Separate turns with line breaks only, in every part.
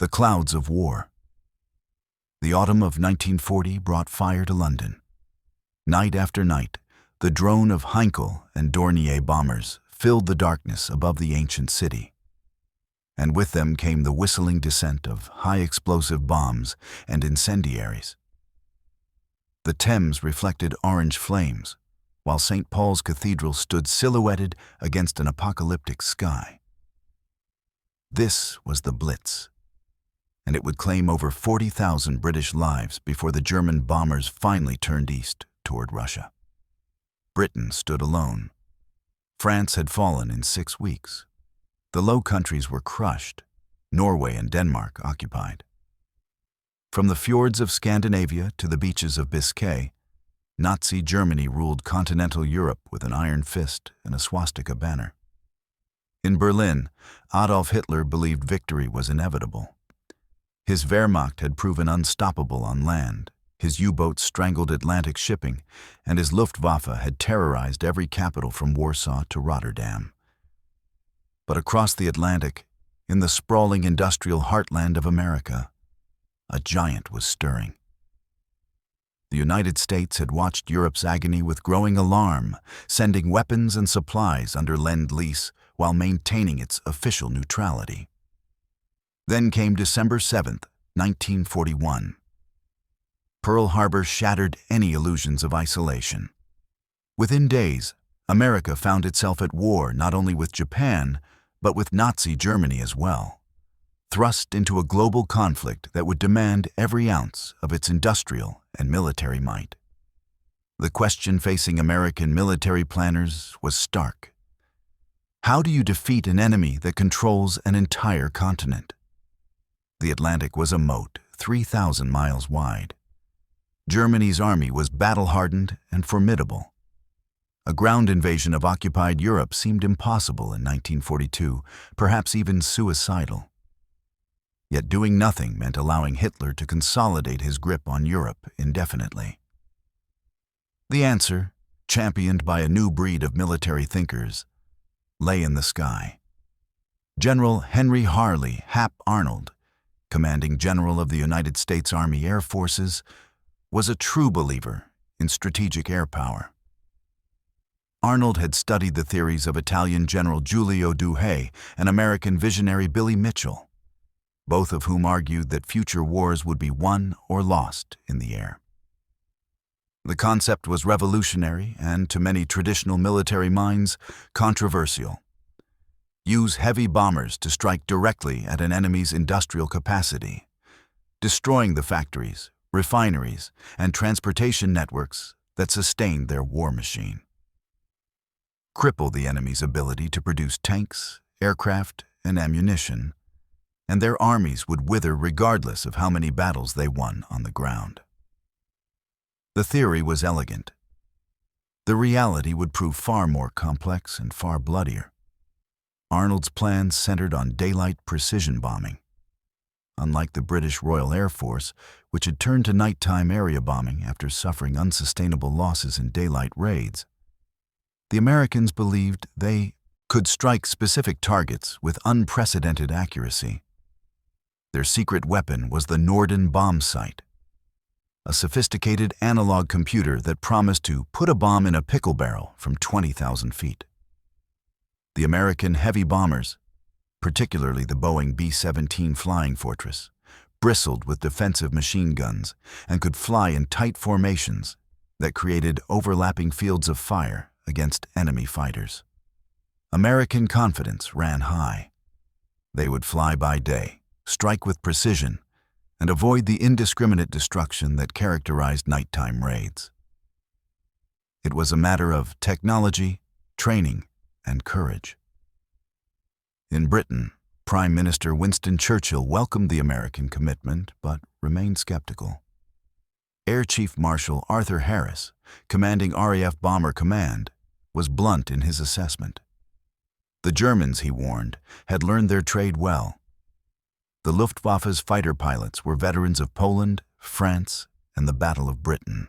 The clouds of war. The autumn of 1940 brought fire to London. Night after night, the drone of Heinkel and Dornier bombers filled the darkness above the ancient city. And with them came the whistling descent of high-explosive bombs and incendiaries. The Thames reflected orange flames, while St. Paul's Cathedral stood silhouetted against an apocalyptic sky. This was the Blitz, and it would claim over 40,000 British lives before the German bombers finally turned east toward Russia. Britain stood alone. France had fallen in 6 weeks. The Low Countries were crushed, Norway and Denmark occupied. From the fjords of Scandinavia to the beaches of Biscay, Nazi Germany ruled continental Europe with an iron fist and a swastika banner. In Berlin, Adolf Hitler believed victory was inevitable. His Wehrmacht had proven unstoppable on land, his U-boats strangled Atlantic shipping, and his Luftwaffe had terrorized every capital from Warsaw to Rotterdam. But across the Atlantic, in the sprawling industrial heartland of America, a giant was stirring. The United States had watched Europe's agony with growing alarm, sending weapons and supplies under Lend-Lease while maintaining its official neutrality. Then came December 7th, 1941. Pearl Harbor shattered any illusions of isolation. Within days, America found itself at war not only with Japan, but with Nazi Germany as well, thrust into a global conflict that would demand every ounce of its industrial and military might. The question facing American military planners was stark. How do you defeat an enemy that controls an entire continent? The Atlantic was a moat 3,000 miles wide. Germany's army was battle-hardened and formidable. A ground invasion of occupied Europe seemed impossible in 1942, perhaps even suicidal. Yet doing nothing meant allowing Hitler to consolidate his grip on Europe indefinitely. The answer, championed by a new breed of military thinkers, lay in the sky. General Henry Harley Hap Arnold, commanding general of the United States Army Air Forces, was a true believer in strategic air power. Arnold had studied the theories of Italian General Giulio Douhet and American visionary Billy Mitchell, both of whom argued that future wars would be won or lost in the air. The concept was revolutionary and, to many traditional military minds, controversial. Use heavy bombers to strike directly at an enemy's industrial capacity, destroying the factories, refineries, and transportation networks that sustained their war machine. Cripple the enemy's ability to produce tanks, aircraft, and ammunition, and their armies would wither regardless of how many battles they won on the ground. The theory was elegant. The reality would prove far more complex and far bloodier. Arnold's plans centered on daylight precision bombing. Unlike the British Royal Air Force, which had turned to nighttime area bombing after suffering unsustainable losses in daylight raids, the Americans believed they could strike specific targets with unprecedented accuracy. Their secret weapon was the Norden bomb sight, a sophisticated analog computer that promised to put a bomb in a pickle barrel from 20,000 feet. The American heavy bombers, particularly the Boeing B-17 Flying Fortress, bristled with defensive machine guns and could fly in tight formations that created overlapping fields of fire against enemy fighters. American confidence ran high. They would fly by day, strike with precision, and avoid the indiscriminate destruction that characterized nighttime raids. It was a matter of technology, training, and courage. In Britain, Prime Minister Winston Churchill welcomed the American commitment but remained skeptical. Air Chief Marshal Arthur Harris, commanding RAF Bomber Command, was blunt in his assessment. The Germans, he warned, had learned their trade well. The Luftwaffe's fighter pilots were veterans of Poland, France, and the Battle of Britain.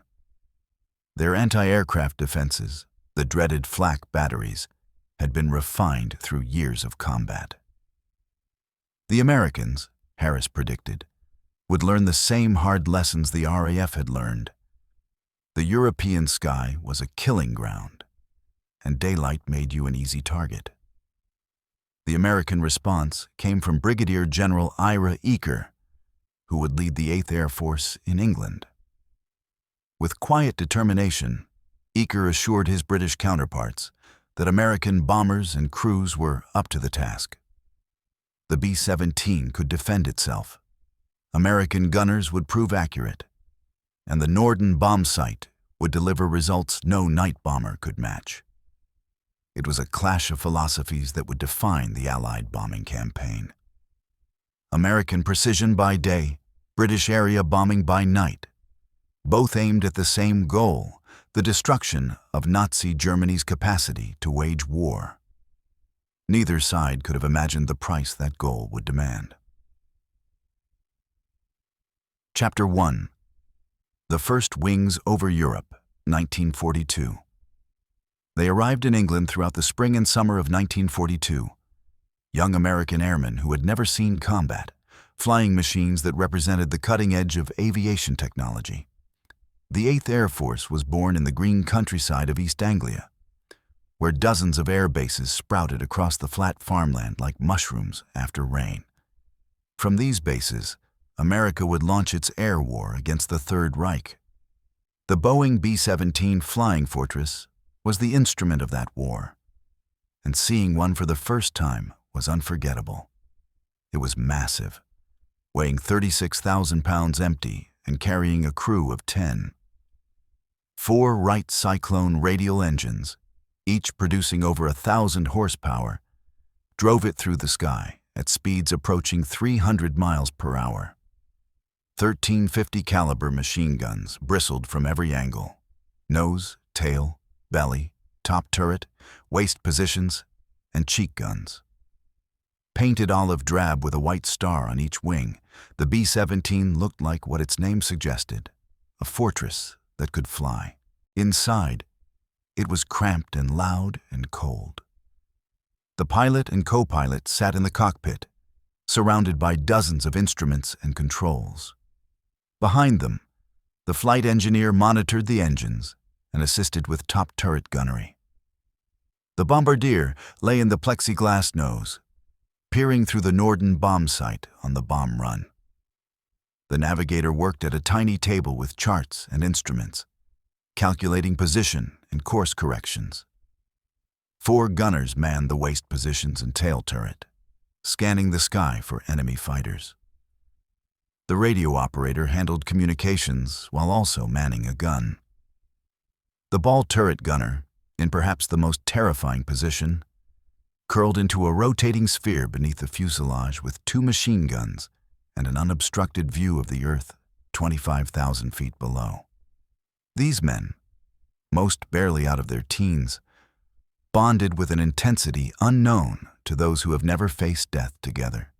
Their anti-aircraft defenses, the dreaded flak batteries, had been refined through years of combat. The Americans, Harris predicted, would learn the same hard lessons the RAF had learned. The European sky was a killing ground, and daylight made you an easy target. The American response came from Brigadier General Ira Eaker, who would lead the 8th Air Force in England. With quiet determination, Eaker assured his British counterparts that American bombers and crews were up to the task. The B-17 could defend itself, American gunners would prove accurate, and the Norden bomb sight would deliver results no night bomber could match. It was a clash of philosophies that would define the Allied bombing campaign. American precision by day, British area bombing by night, both aimed at the same goal, the destruction of Nazi Germany's capacity to wage war. Neither side could have imagined the price that goal would demand. Chapter 1. The First Wings over Europe, 1942. They arrived in England throughout the spring and summer of 1942. Young American airmen who had never seen combat, flying machines that represented the cutting edge of aviation technology. The 8th Air Force was born in the green countryside of East Anglia, where dozens of air bases sprouted across the flat farmland like mushrooms after rain. From these bases, America would launch its air war against the Third Reich. The Boeing B-17 Flying Fortress was the instrument of that war, and seeing one for the first time was unforgettable. It was massive, weighing 36,000 pounds empty and carrying a crew of 10. 4 Wright Cyclone radial engines, each producing over 1,000 horsepower, drove it through the sky at speeds approaching 300 miles per hour. 1350 caliber machine guns bristled from every angle: nose, tail, belly, top turret, waist positions, and cheek guns. Painted olive drab with a white star on each wing, the B-17 looked like what its name suggested, a fortress that could fly. Inside, it was cramped and loud and cold. The pilot and co-pilot sat in the cockpit, surrounded by dozens of instruments and controls. Behind them, the flight engineer monitored the engines and assisted with top turret gunnery. The bombardier lay in the plexiglass nose, peering through the Norden bomb sight on the bomb run. The navigator worked at a tiny table with charts and instruments, calculating position and course corrections. 4 gunners manned the waist positions and tail turret, scanning the sky for enemy fighters. The radio operator handled communications while also manning a gun. The ball turret gunner, in perhaps the most terrifying position, curled into a rotating sphere beneath the fuselage with 2 machine guns and an unobstructed view of the earth 25,000 feet below. These men, most barely out of their teens, bonded with an intensity unknown to those who have never faced death together.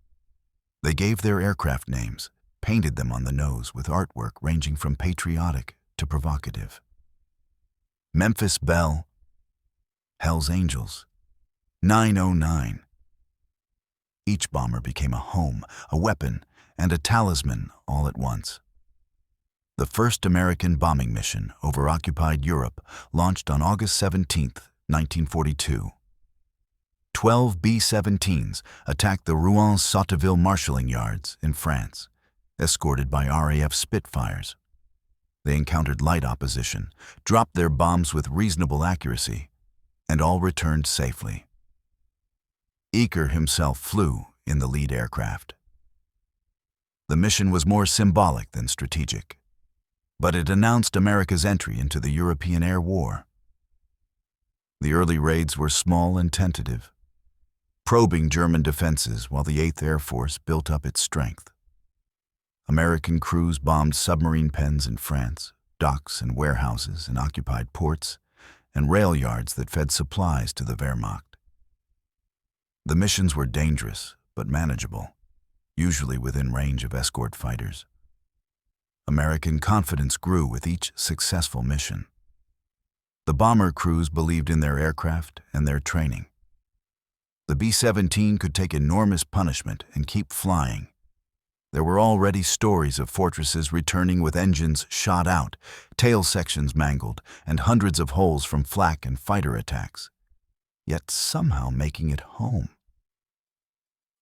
They gave their aircraft names, painted them on the nose with artwork ranging from patriotic to provocative. Memphis Belle, Hell's Angels, 909. Each bomber became a home, a weapon, and a talisman all at once. The first American bombing mission over occupied Europe launched on August 17, 1942. 12 B-17s attacked the Rouen-Sotteville marshalling yards in France, escorted by RAF Spitfires. They encountered light opposition, dropped their bombs with reasonable accuracy, and all returned safely. Eaker himself flew in the lead aircraft. The mission was more symbolic than strategic, but it announced America's entry into the European Air War. The early raids were small and tentative, probing German defenses while the 8th Air Force built up its strength. American crews bombed submarine pens in France, docks and warehouses in occupied ports, and rail yards that fed supplies to the Wehrmacht. The missions were dangerous but manageable, usually within range of escort fighters. American confidence grew with each successful mission. The bomber crews believed in their aircraft and their training. The B-17 could take enormous punishment and keep flying, There were already stories of fortresses returning with engines shot out, tail sections mangled, and hundreds of holes from flak and fighter attacks, yet somehow making it home.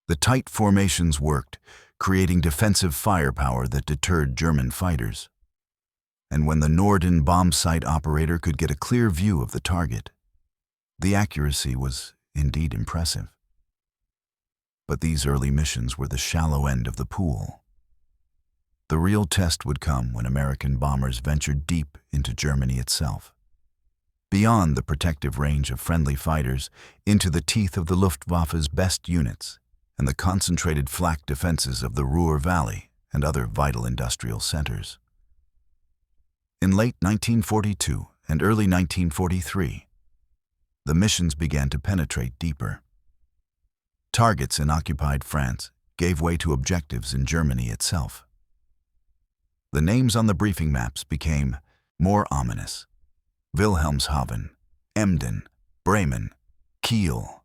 The tight formations worked, creating defensive firepower that deterred German fighters. And when the Norden bomb sight operator could get a clear view of the target, the accuracy was indeed impressive. But these early missions were the shallow end of the pool. The real test would come when American bombers ventured deep into Germany itself. Beyond the protective range of friendly fighters, into the teeth of the Luftwaffe's best units and the concentrated flak defenses of the Ruhr Valley and other vital industrial centers. In late 1942 and early 1943, the missions began to penetrate deeper. Targets in occupied France gave way to objectives in Germany itself. The names on the briefing maps became more ominous: Wilhelmshaven, Emden, Bremen, Kiel.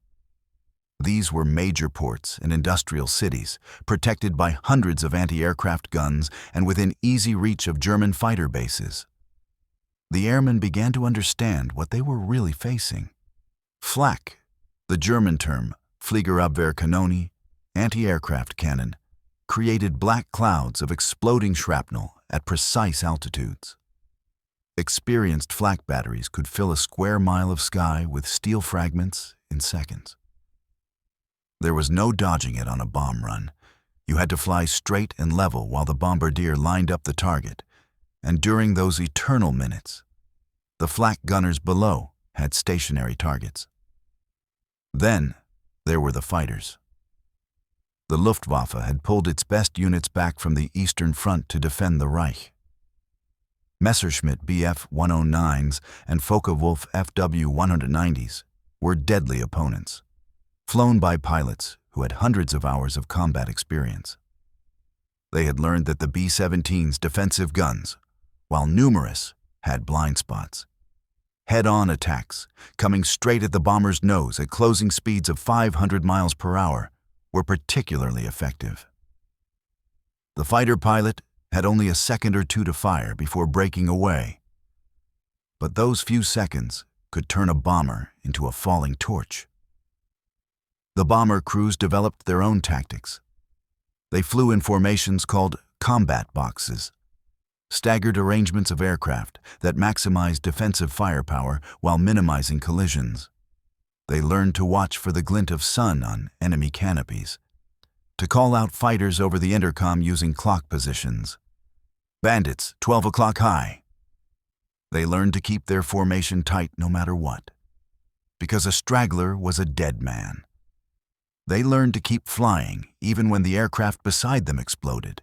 These were major ports and industrial cities, protected by hundreds of anti-aircraft guns and within easy reach of German fighter bases. The airmen began to understand what they were really facing. Flak, the German term Fliegerabwehrkanone, anti-aircraft cannon, created black clouds of exploding shrapnel at precise altitudes. Experienced flak batteries could fill a square mile of sky with steel fragments in seconds. There was no dodging it on a bomb run. You had to fly straight and level while the bombardier lined up the target, and during those eternal minutes, the flak gunners below had stationary targets. Then, there were the fighters. The Luftwaffe had pulled its best units back from the Eastern Front to defend the Reich. Messerschmitt Bf-109s and Focke-Wulf FW-190s were deadly opponents, flown by pilots who had hundreds of hours of combat experience. They had learned that the B-17's defensive guns, while numerous, had blind spots. Head-on attacks, coming straight at the bomber's nose at closing speeds of 500 miles per hour, were particularly effective. The fighter pilot had only a second or two to fire before breaking away. But those few seconds could turn a bomber into a falling torch. The bomber crews developed their own tactics. They flew in formations called combat boxes, staggered arrangements of aircraft that maximized defensive firepower while minimizing collisions. They learned to watch for the glint of sun on enemy canopies, to call out fighters over the intercom using clock positions. Bandits, 12 o'clock high. They learned to keep their formation tight no matter what, because a straggler was a dead man. They learned to keep flying even when the aircraft beside them exploded,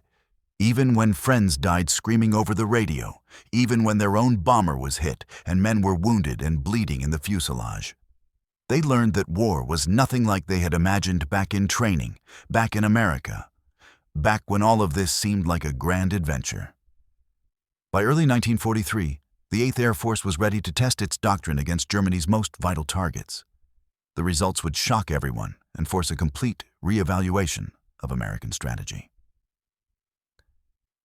even when friends died screaming over the radio, even when their own bomber was hit and men were wounded and bleeding in the fuselage. They learned that war was nothing like they had imagined back in training, back in America, back when all of this seemed like a grand adventure. By early 1943, the 8th Air Force was ready to test its doctrine against Germany's most vital targets. The results would shock everyone and force a complete re-evaluation of American strategy.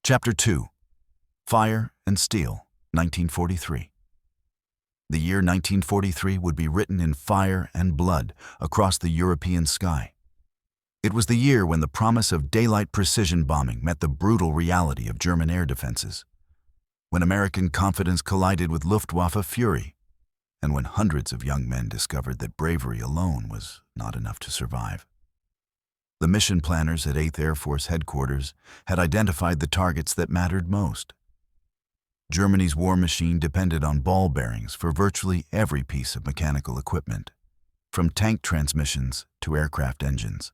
Chapter 2: Fire and Steel, 1943. The year 1943 would be written in fire and blood across the European sky. It was the year when the promise of daylight precision bombing met the brutal reality of German air defenses, when American confidence collided with Luftwaffe fury, and when hundreds of young men discovered that bravery alone was not enough to survive. The mission planners at 8th Air Force headquarters had identified the targets that mattered most. Germany's war machine depended on ball bearings for virtually every piece of mechanical equipment, from tank transmissions to aircraft engines.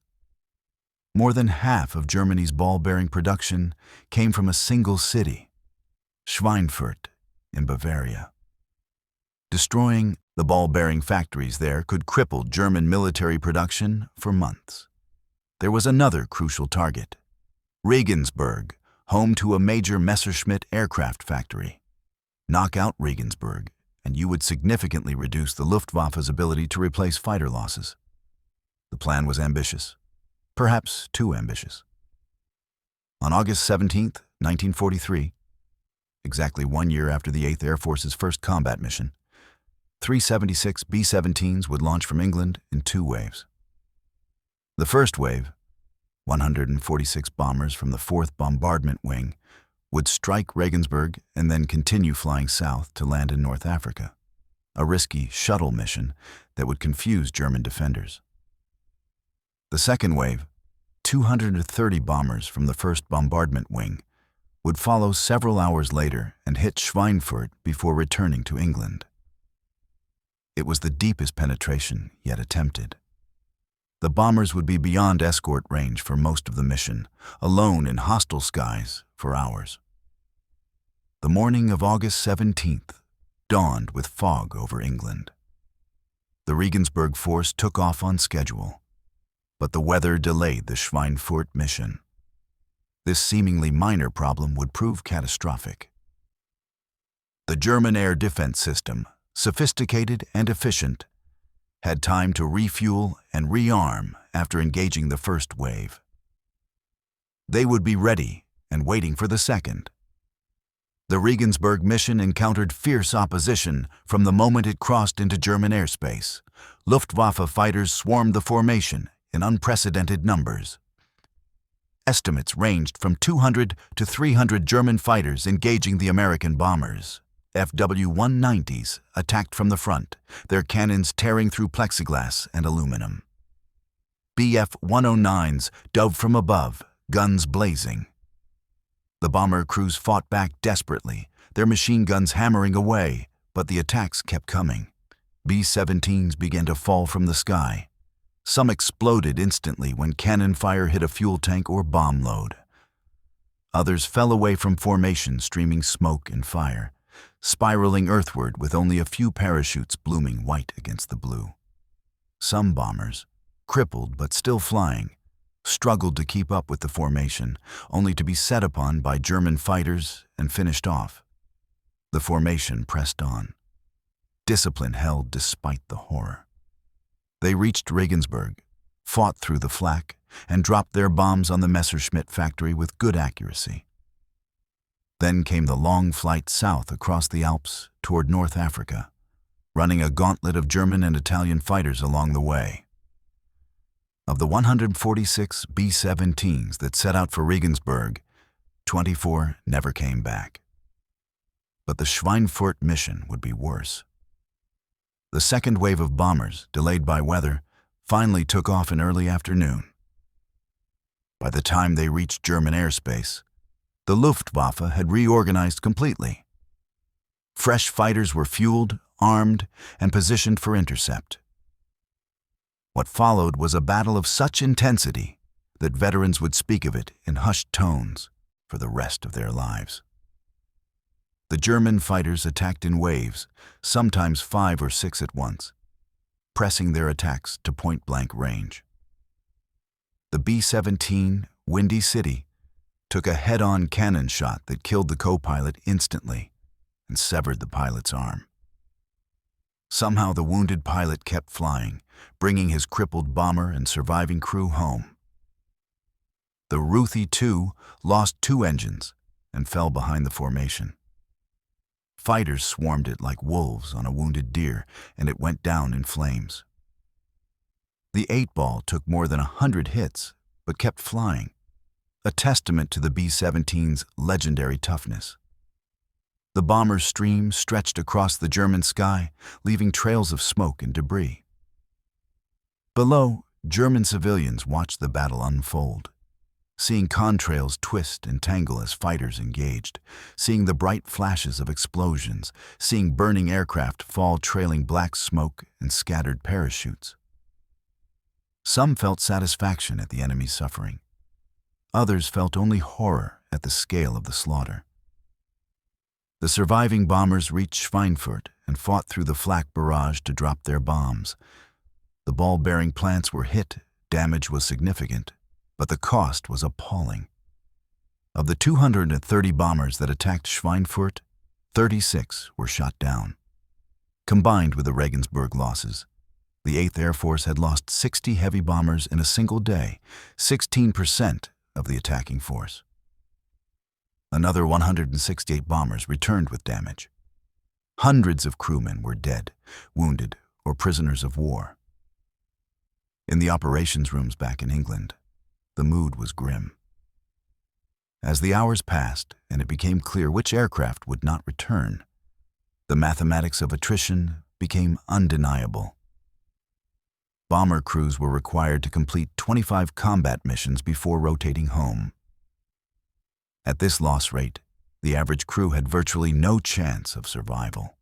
More than half of Germany's ball bearing production came from a single city, Schweinfurt in Bavaria. Destroying the ball bearing factories there could cripple German military production for months. There was another crucial target: Regensburg, home to a major Messerschmitt aircraft factory. Knock out Regensburg, and you would significantly reduce the Luftwaffe's ability to replace fighter losses. The plan was ambitious, perhaps too ambitious. On August 17, 1943, exactly 1 year after the 8th Air Force's first combat mission, 376 B-17s would launch from England in 2 waves. The first wave, 146 bombers from the 4th Bombardment Wing, would strike Regensburg and then continue flying south to land in North Africa, a risky shuttle mission that would confuse German defenders. The second wave, 230 bombers from the 1st Bombardment Wing, would follow several hours later and hit Schweinfurt before returning to England. It was the deepest penetration yet attempted. The bombers would be beyond escort range for most of the mission, alone in hostile skies for hours. The morning of August 17th dawned with fog over England. The Regensburg force took off on schedule, but the weather delayed the Schweinfurt mission. This seemingly minor problem would prove catastrophic. The German air defense system, sophisticated and efficient, had time to refuel and rearm after engaging the first wave. They would be ready and waiting for the second. The Regensburg mission encountered fierce opposition from the moment it crossed into German airspace. Luftwaffe fighters swarmed the formation in unprecedented numbers. Estimates ranged from 200 to 300 German fighters engaging the American bombers. FW-190s attacked from the front, their cannons tearing through plexiglass and aluminum. Bf-109s dove from above, guns blazing. The bomber crews fought back desperately, their machine guns hammering away, but the attacks kept coming. B-17s began to fall from the sky. Some exploded instantly when cannon fire hit a fuel tank or bomb load. Others fell away from formation, streaming smoke and fire, spiraling earthward with only a few parachutes blooming white against the blue. Some bombers, crippled but still flying, struggled to keep up with the formation, only to be set upon by German fighters and finished off. The formation pressed on. Discipline held despite the horror. They reached Regensburg, fought through the flak, and dropped their bombs on the Messerschmitt factory with good accuracy. Then came the long flight south across the Alps toward North Africa, running a gauntlet of German and Italian fighters along the way. Of the 146 B-17s that set out for Regensburg, 24 never came back. But the Schweinfurt mission would be worse. The second wave of bombers, delayed by weather, finally took off in early afternoon. By the time they reached German airspace, the Luftwaffe had reorganized completely. Fresh fighters were fueled, armed, and positioned for intercept. What followed was a battle of such intensity that veterans would speak of it in hushed tones for the rest of their lives. The German fighters attacked in waves, sometimes 5 or 6 at once, pressing their attacks to point-blank range. The B-17 Windy City took a head-on cannon shot that killed the co-pilot instantly and severed the pilot's arm. Somehow the wounded pilot kept flying, bringing his crippled bomber and surviving crew home. The Ruthie II lost 2 engines and fell behind the formation. Fighters swarmed it like wolves on a wounded deer, and it went down in flames. The 8-ball took more than 100 hits, but kept flying, a testament to the B-17's legendary toughness. The bomber's stream stretched across the German sky, leaving trails of smoke and debris. Below, German civilians watched the battle unfold, seeing contrails twist and tangle as fighters engaged, seeing the bright flashes of explosions, seeing burning aircraft fall trailing black smoke and scattered parachutes. Some felt satisfaction at the enemy's suffering. Others felt only horror at the scale of the slaughter. The surviving bombers reached Schweinfurt and fought through the flak barrage to drop their bombs. The ball-bearing plants were hit, damage was significant, but the cost was appalling. Of the 230 bombers that attacked Schweinfurt, 36 were shot down. Combined with the Regensburg losses, the 8th Air Force had lost 60 heavy bombers in a single day, 16% of the attacking force. Another 168 bombers returned with damage. Hundreds of crewmen were dead, wounded, or prisoners of war. In the operations rooms back in England, the mood was grim. As the hours passed and it became clear which aircraft would not return, the mathematics of attrition became undeniable. Bomber crews were required to complete 25 combat missions before rotating home. At this loss rate, the average crew had virtually no chance of survival.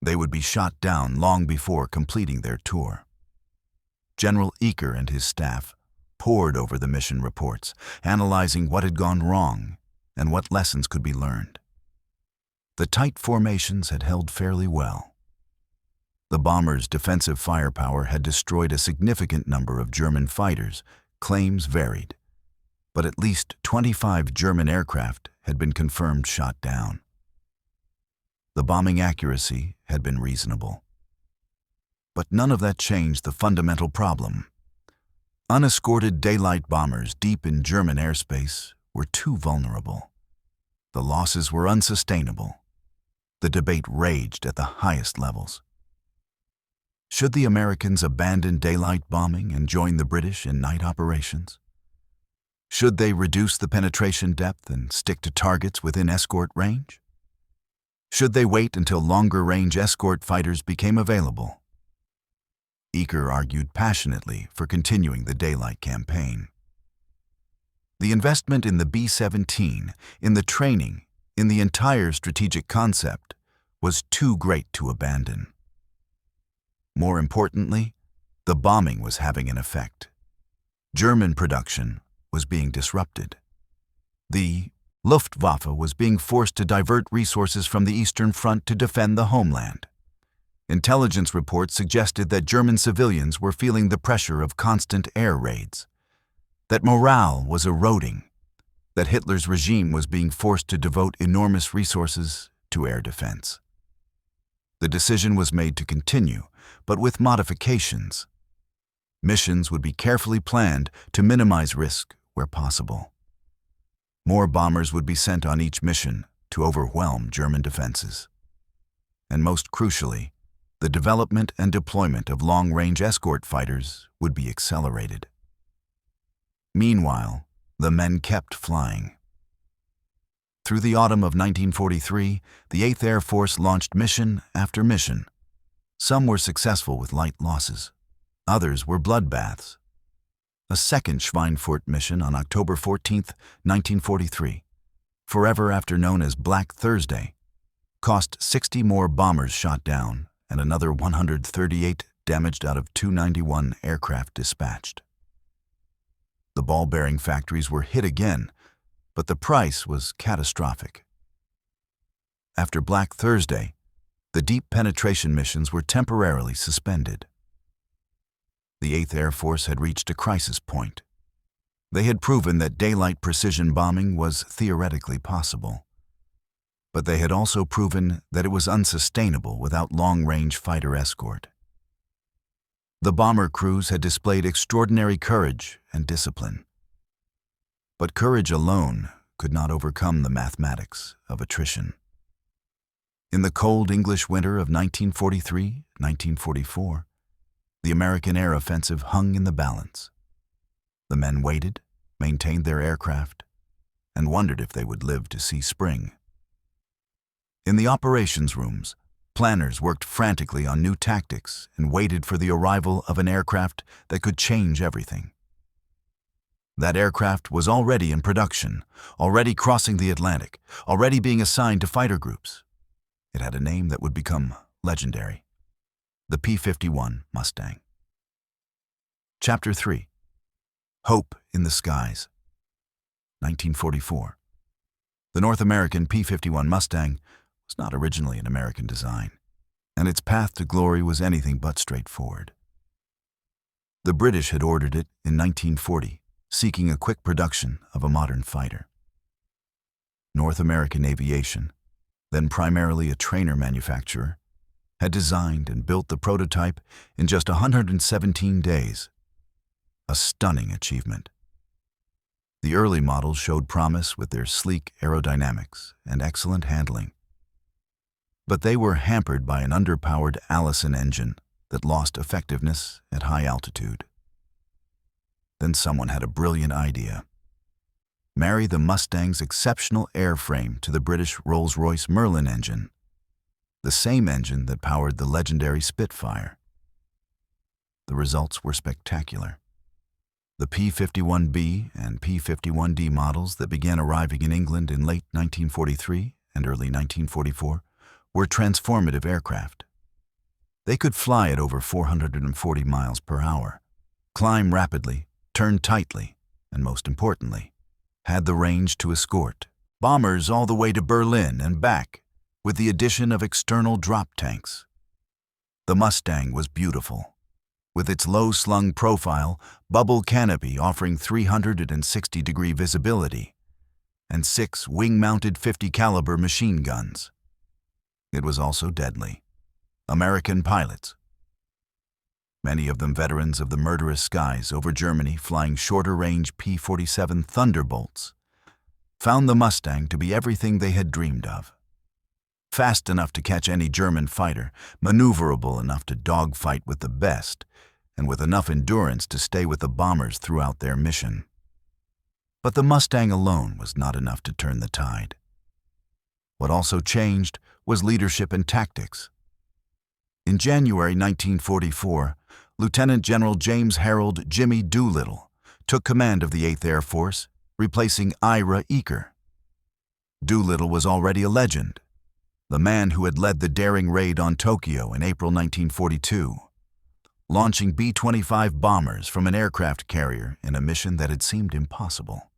They would be shot down long before completing their tour. General Eaker and his staff pored over the mission reports, analyzing what had gone wrong and what lessons could be learned. The tight formations had held fairly well. The bombers' defensive firepower had destroyed a significant number of German fighters. Claims varied, but at least 25 German aircraft had been confirmed shot down. The bombing accuracy had been reasonable. But none of that changed the fundamental problem. Unescorted daylight bombers deep in German airspace were too vulnerable. The losses were unsustainable. The debate raged at the highest levels. Should the Americans abandon daylight bombing and join the British in night operations? Should they reduce the penetration depth and stick to targets within escort range? Should they wait until longer-range escort fighters became available? Eaker argued passionately for continuing the daylight campaign. The investment in the B-17, in the training, in the entire strategic concept, was too great to abandon. More importantly, the bombing was having an effect. German production was being disrupted. The Luftwaffe was being forced to divert resources from the Eastern Front to defend the homeland. Intelligence reports suggested that German civilians were feeling the pressure of constant air raids, that morale was eroding, that Hitler's regime was being forced to devote enormous resources to air defense. The decision was made to continue, but with modifications. Missions would be carefully planned to minimize risk where possible. More bombers would be sent on each mission to overwhelm German defenses. And most crucially, the development and deployment of long-range escort fighters would be accelerated. Meanwhile, the men kept flying. Through the autumn of 1943, the 8th Air Force launched mission after mission. Some were successful with light losses. Others were bloodbaths. A second Schweinfurt mission on October 14, 1943, forever after known as Black Thursday, cost 60 more bombers shot down and another 138 damaged out of 291 aircraft dispatched. The ball-bearing factories were hit again, but the price was catastrophic. After Black Thursday, the deep penetration missions were temporarily suspended. The 8th Air Force had reached a crisis point. They had proven that daylight precision bombing was theoretically possible. But they had also proven that it was unsustainable without long-range fighter escort. The bomber crews had displayed extraordinary courage and discipline. But courage alone could not overcome the mathematics of attrition. In the cold English winter of 1943-1944, the American air offensive hung in the balance. The men waited, maintained their aircraft, and wondered if they would live to see spring. In the operations rooms, planners worked frantically on new tactics and waited for the arrival of an aircraft that could change everything. That aircraft was already in production, already crossing the Atlantic, already being assigned to fighter groups. It had a name that would become legendary: the P-51 Mustang. Chapter 3. Hope in the Skies. 1944. The North American P-51 Mustang was not originally an American design, and its path to glory was anything but straightforward. The British had ordered it in 1940, seeking a quick production of a modern fighter. North American Aviation, then primarily a trainer manufacturer, had designed and built the prototype in just 117 days, a stunning achievement. The early models showed promise with their sleek aerodynamics and excellent handling. But they were hampered by an underpowered Allison engine that lost effectiveness at high altitude. Then someone had a brilliant idea. Marry the Mustang's exceptional airframe to the British Rolls-Royce Merlin engine, the same engine that powered the legendary Spitfire. The results were spectacular. The P-51B and P-51D models that began arriving in England in late 1943 and early 1944 were transformative aircraft. They could fly at over 440 miles per hour, climb rapidly, turn tightly, and most importantly, had the range to escort bombers all the way to Berlin and back with the addition of external drop tanks. The Mustang was beautiful, with its low-slung profile, bubble canopy offering 360-degree visibility, and 6 wing-mounted 50-caliber machine guns. It was also deadly. American pilots, many of them veterans of the murderous skies over Germany flying shorter-range P-47 Thunderbolts, found the Mustang to be everything they had dreamed of. Fast enough to catch any German fighter, maneuverable enough to dogfight with the best, and with enough endurance to stay with the bombers throughout their mission. But the Mustang alone was not enough to turn the tide. What also changed was leadership and tactics. In January 1944, Lieutenant General James Harold Jimmy Doolittle took command of the 8th Air Force, replacing Ira Eaker. Doolittle was already a legend, the man who had led the daring raid on Tokyo in April 1942, launching B-25 bombers from an aircraft carrier in a mission that had seemed impossible.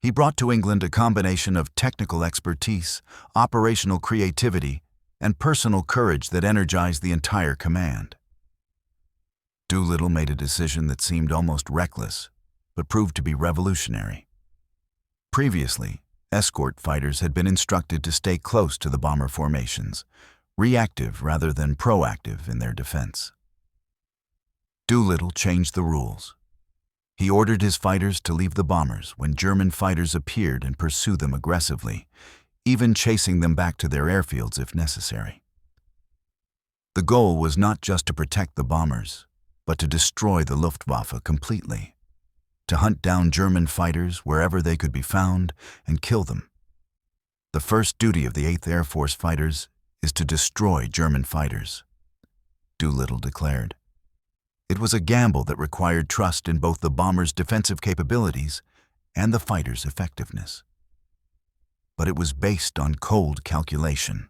He brought to England a combination of technical expertise, operational creativity, and personal courage that energized the entire command. Doolittle made a decision that seemed almost reckless, but proved to be revolutionary. Previously, escort fighters had been instructed to stay close to the bomber formations, reactive rather than proactive in their defense. Doolittle changed the rules. He ordered his fighters to leave the bombers when German fighters appeared and pursue them aggressively, even chasing them back to their airfields if necessary. The goal was not just to protect the bombers, but to destroy the Luftwaffe completely, to hunt down German fighters wherever they could be found and kill them. The first duty of the 8th Air Force fighters is to destroy German fighters, Doolittle declared. It was a gamble that required trust in both the bombers' defensive capabilities and the fighters' effectiveness. But it was based on cold calculation.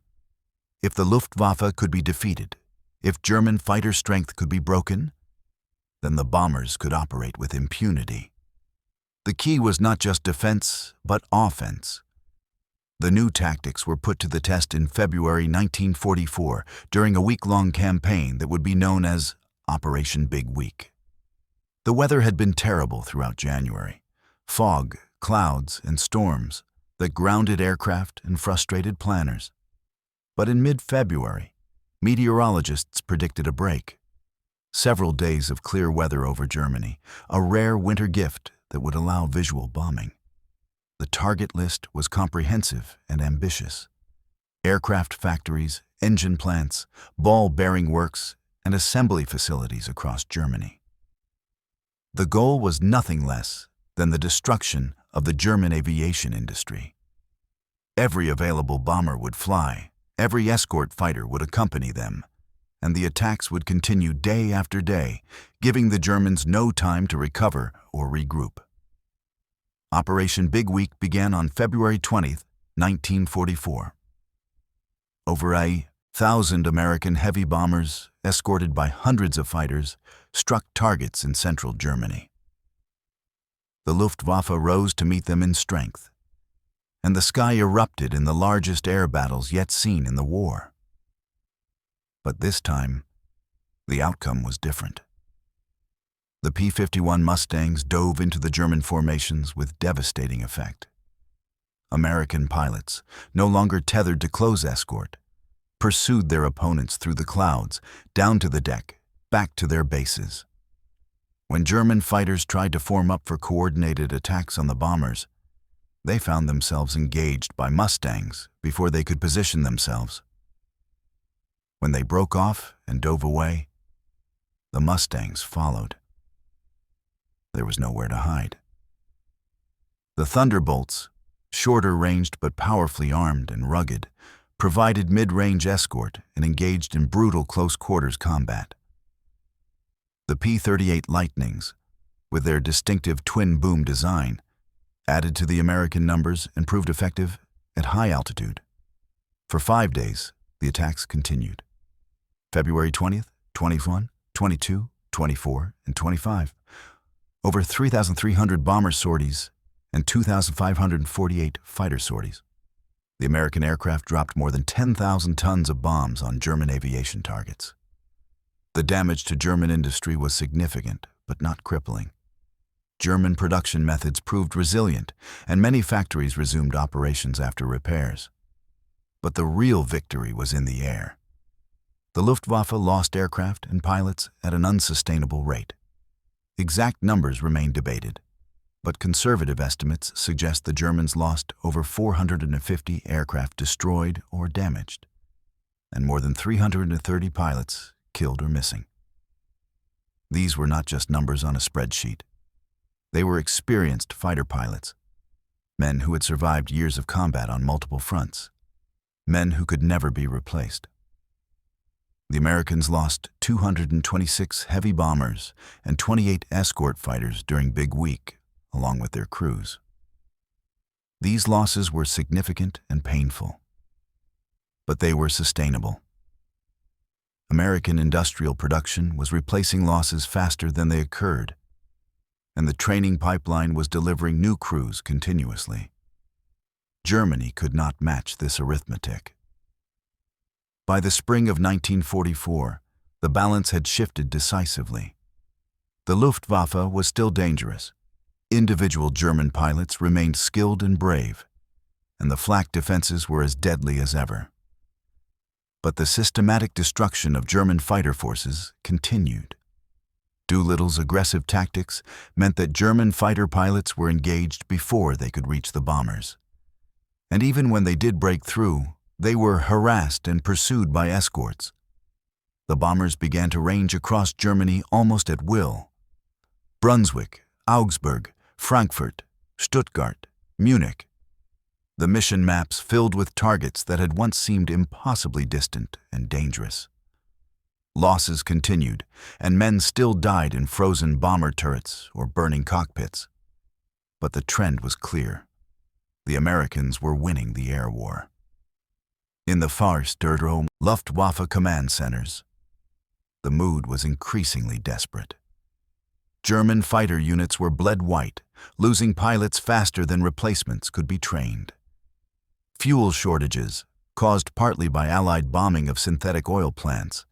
If the Luftwaffe could be defeated, if German fighter strength could be broken, then the bombers could operate with impunity. The key was not just defense, but offense. The new tactics were put to the test in February 1944 during a week-long campaign that would be known as Operation Big Week. The weather had been terrible throughout January. Fog, clouds, and storms that grounded aircraft and frustrated planners. But in mid-February, meteorologists predicted a break. Several days of clear weather over Germany, a rare winter gift that would allow visual bombing. The target list was comprehensive and ambitious. Aircraft factories, engine plants, ball-bearing works, and assembly facilities across Germany. The goal was nothing less than the destruction of the German aviation industry. Every available bomber would fly, every escort fighter would accompany them, and the attacks would continue day after day, giving the Germans no time to recover or regroup. Operation Big Week began on February 20, 1944. Over 1,000 American heavy bombers, escorted by hundreds of fighters, struck targets in central Germany. The Luftwaffe rose to meet them in strength, and the sky erupted in the largest air battles yet seen in the war. But this time, the outcome was different. The P-51 Mustangs dove into the German formations with devastating effect. American pilots, no longer tethered to close escort, pursued their opponents through the clouds, down to the deck, back to their bases. When German fighters tried to form up for coordinated attacks on the bombers, they found themselves engaged by Mustangs before they could position themselves. When they broke off and dove away, the Mustangs followed. There was nowhere to hide. The Thunderbolts, shorter ranged but powerfully armed and rugged, provided mid-range escort and engaged in brutal close-quarters combat. The P-38 Lightnings, with their distinctive twin-boom design, added to the American numbers and proved effective at high altitude. For 5 days, the attacks continued. February 20th, 21, 22, 24, and 25. Over 3,300 bomber sorties and 2,548 fighter sorties. The American aircraft dropped more than 10,000 tons of bombs on German aviation targets. The damage to German industry was significant, but not crippling. German production methods proved resilient, and many factories resumed operations after repairs. But the real victory was in the air. The Luftwaffe lost aircraft and pilots at an unsustainable rate. Exact numbers remain debated, but conservative estimates suggest the Germans lost over 450 aircraft destroyed or damaged, and more than 330 pilots killed or missing. These were not just numbers on a spreadsheet. They were experienced fighter pilots, men who had survived years of combat on multiple fronts, men who could never be replaced. The Americans lost 226 heavy bombers and 28 escort fighters during Big Week, along with their crews. These losses were significant and painful, but they were sustainable. American industrial production was replacing losses faster than they occurred, and the training pipeline was delivering new crews continuously. Germany could not match this arithmetic. By the spring of 1944, the balance had shifted decisively. The Luftwaffe was still dangerous. Individual German pilots remained skilled and brave, and the flak defenses were as deadly as ever. But the systematic destruction of German fighter forces continued. Doolittle's aggressive tactics meant that German fighter pilots were engaged before they could reach the bombers. And even when they did break through, they were harassed and pursued by escorts. The bombers began to range across Germany almost at will. Brunswick, Augsburg, Frankfurt, Stuttgart, Munich. The mission maps filled with targets that had once seemed impossibly distant and dangerous. Losses continued, and men still died in frozen bomber turrets or burning cockpits. But the trend was clear. The Americans were winning the air war. In the Fahrt Luftwaffe command centers, the mood was increasingly desperate. German fighter units were bled white, losing pilots faster than replacements could be trained. Fuel shortages, caused partly by Allied bombing of synthetic oil plants,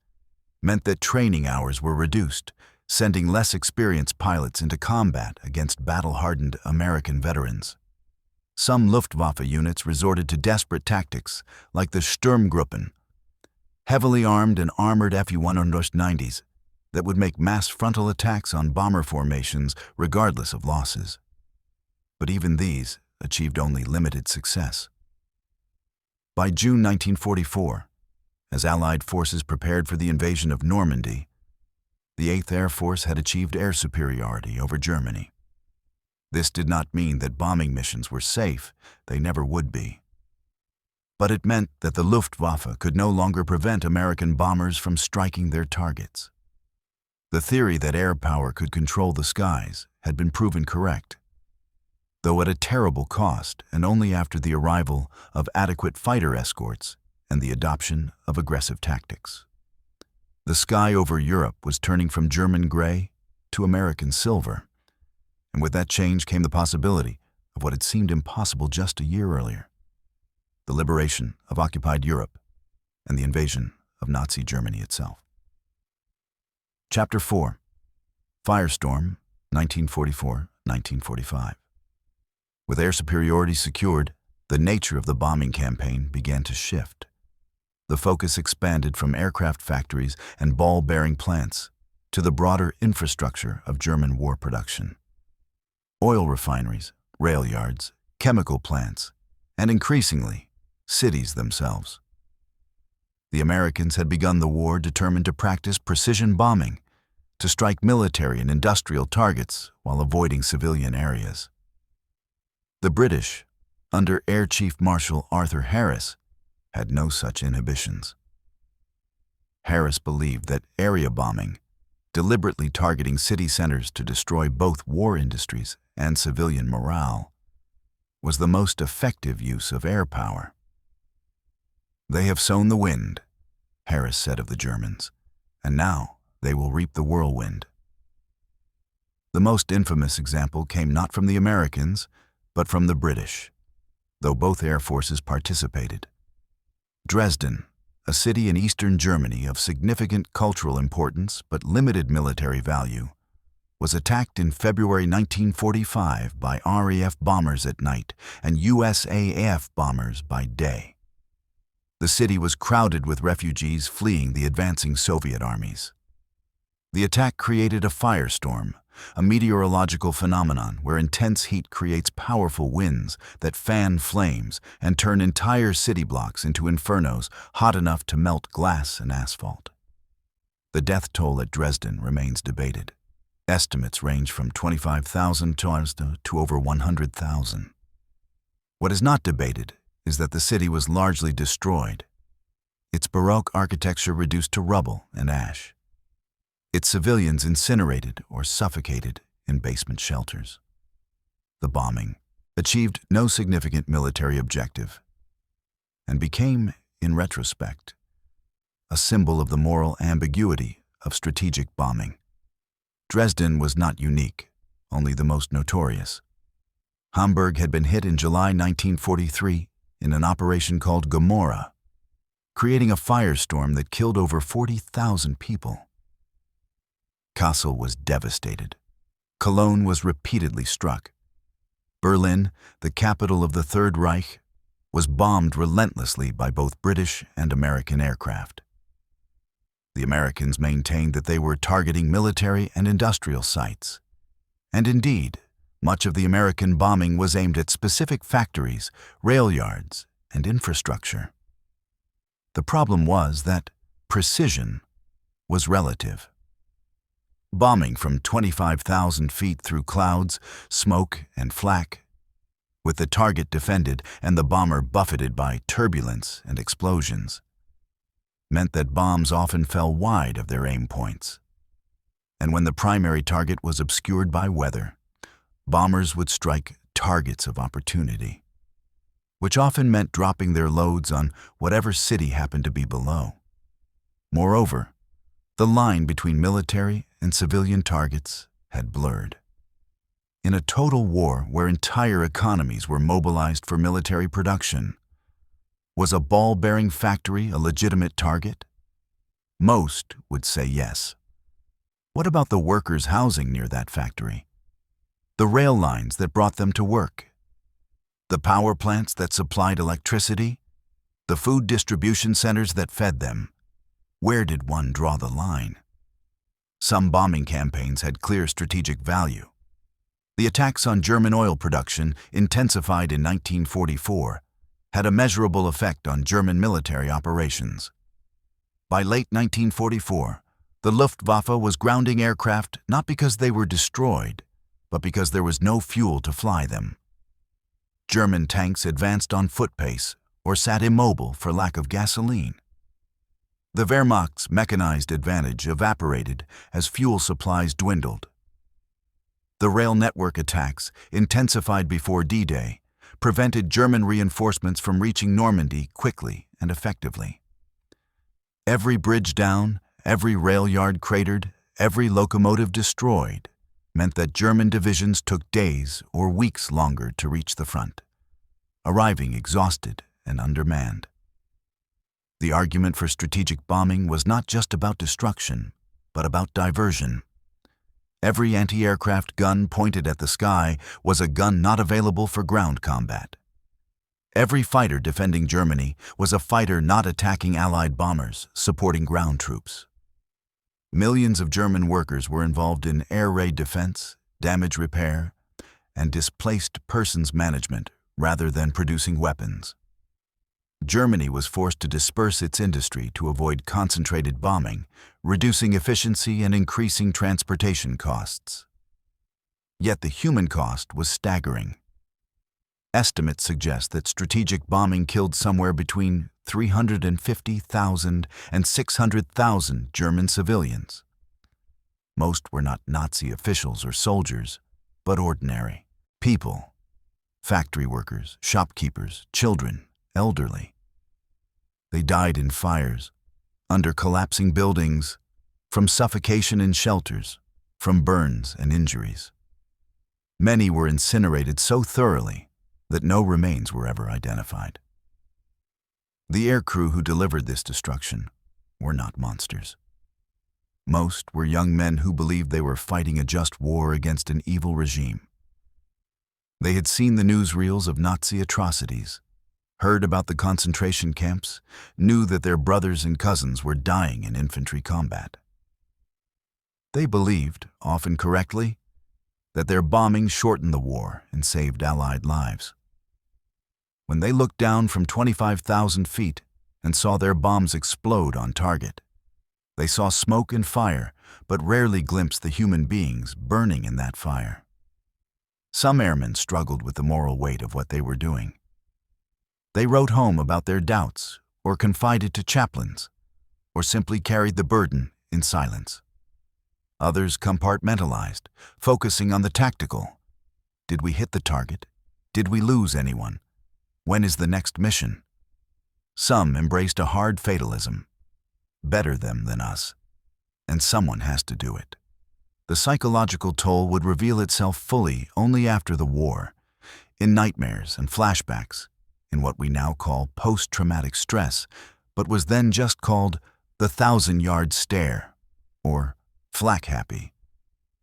meant that training hours were reduced, sending less experienced pilots into combat against battle-hardened American veterans. Some Luftwaffe units resorted to desperate tactics, like the Sturmgruppen, heavily armed and armored F-190s that would make mass frontal attacks on bomber formations regardless of losses. But even these achieved only limited success. By June 1944, as Allied forces prepared for the invasion of Normandy, the 8th Air Force had achieved air superiority over Germany. This did not mean that bombing missions were safe. They never would be. But it meant that the Luftwaffe could no longer prevent American bombers from striking their targets. The theory that air power could control the skies had been proven correct, though at a terrible cost and only after the arrival of adequate fighter escorts and the adoption of aggressive tactics. The sky over Europe was turning from German gray to American silver, and with that change came the possibility of what had seemed impossible just a year earlier: the liberation of occupied Europe and the invasion of Nazi Germany itself. Chapter 4. Firestorm, 1944-1945. With air superiority secured, the nature of the bombing campaign began to shift. The focus expanded from aircraft factories and ball-bearing plants to the broader infrastructure of German war production. Oil refineries, rail yards, chemical plants, and increasingly, cities themselves. The Americans had begun the war determined to practice precision bombing, to strike military and industrial targets while avoiding civilian areas. The British, under Air Chief Marshal Arthur Harris, had no such inhibitions. Harris believed that area bombing, deliberately targeting city centers to destroy both war industries and civilian morale, was the most effective use of air power. "They have sown the wind," Harris said of the Germans, "and now they will reap the whirlwind." The most infamous example came not from the Americans, but from the British, though both air forces participated. Dresden, a city in eastern Germany of significant cultural importance but limited military value, was attacked in February 1945 by RAF bombers at night and USAF bombers by day. The city was crowded with refugees fleeing the advancing Soviet armies. The attack created a firestorm, a meteorological phenomenon where intense heat creates powerful winds that fan flames and turn entire city blocks into infernos hot enough to melt glass and asphalt. The death toll at Dresden remains debated. Estimates range from 25,000 to over 100,000. What is not debated is that the city was largely destroyed, its Baroque architecture reduced to rubble and ash, its civilians incinerated or suffocated in basement shelters. The bombing achieved no significant military objective and became, in retrospect, a symbol of the moral ambiguity of strategic bombing. Dresden was not unique, only the most notorious. Hamburg had been hit in July 1943 in an operation called Gomorrah, creating a firestorm that killed over 40,000 people. Kassel was devastated. Cologne was repeatedly struck. Berlin, the capital of the Third Reich, was bombed relentlessly by both British and American aircraft. The Americans maintained that they were targeting military and industrial sites. And indeed, much of the American bombing was aimed at specific factories, rail yards, and infrastructure. The problem was that precision was relative. Bombing from 25,000 feet through clouds, smoke, and flak, with the target defended and the bomber buffeted by turbulence and explosions, meant that bombs often fell wide of their aim points. And when the primary target was obscured by weather, bombers would strike targets of opportunity, which often meant dropping their loads on whatever city happened to be below. Moreover, the line between military and civilian targets had blurred. In a total war where entire economies were mobilized for military production, was a ball-bearing factory a legitimate target? Most would say yes. What about the workers' housing near that factory? The rail lines that brought them to work? The power plants that supplied electricity? The food distribution centers that fed them? Where did one draw the line? Some bombing campaigns had clear strategic value. The attacks on German oil production, intensified in 1944, had a measurable effect on German military operations. By late 1944, the Luftwaffe was grounding aircraft not because they were destroyed, but because there was no fuel to fly them. German tanks advanced on foot pace or sat immobile for lack of gasoline. The Wehrmacht's mechanized advantage evaporated as fuel supplies dwindled. The rail network attacks, intensified before D-Day, prevented German reinforcements from reaching Normandy quickly and effectively. Every bridge down, every rail yard cratered, every locomotive destroyed, meant that German divisions took days or weeks longer to reach the front, arriving exhausted and undermanned. The argument for strategic bombing was not just about destruction, but about diversion. Every anti-aircraft gun pointed at the sky was a gun not available for ground combat. Every fighter defending Germany was a fighter not attacking Allied bombers supporting ground troops. Millions of German workers were involved in air raid defense, damage repair, and displaced persons management rather than producing weapons. Germany was forced to disperse its industry to avoid concentrated bombing, reducing efficiency and increasing transportation costs. Yet the human cost was staggering. Estimates suggest that strategic bombing killed somewhere between 350,000 and 600,000 German civilians. Most were not Nazi officials or soldiers, but ordinary people, factory workers, shopkeepers, children, elderly. They died in fires, under collapsing buildings, from suffocation in shelters, from burns and injuries. Many were incinerated so thoroughly that no remains were ever identified. The aircrew who delivered this destruction were not monsters. Most were young men who believed they were fighting a just war against an evil regime. They had seen the newsreels of Nazi atrocities, heard about the concentration camps, knew that their brothers and cousins were dying in infantry combat. They believed, often correctly, that their bombing shortened the war and saved Allied lives. When they looked down from 25,000 feet and saw their bombs explode on target, they saw smoke and fire, but rarely glimpsed the human beings burning in that fire. Some airmen struggled with the moral weight of what they were doing. They wrote home about their doubts, or confided to chaplains, or simply carried the burden in silence. Others compartmentalized, focusing on the tactical. Did we hit the target? Did we lose anyone? When is the next mission? Some embraced a hard fatalism. Better them than us. And someone has to do it. The psychological toll would reveal itself fully only after the war, in nightmares and flashbacks, in what we now call post-traumatic stress, but was then just called the 1,000-yard stare, or flak-happy.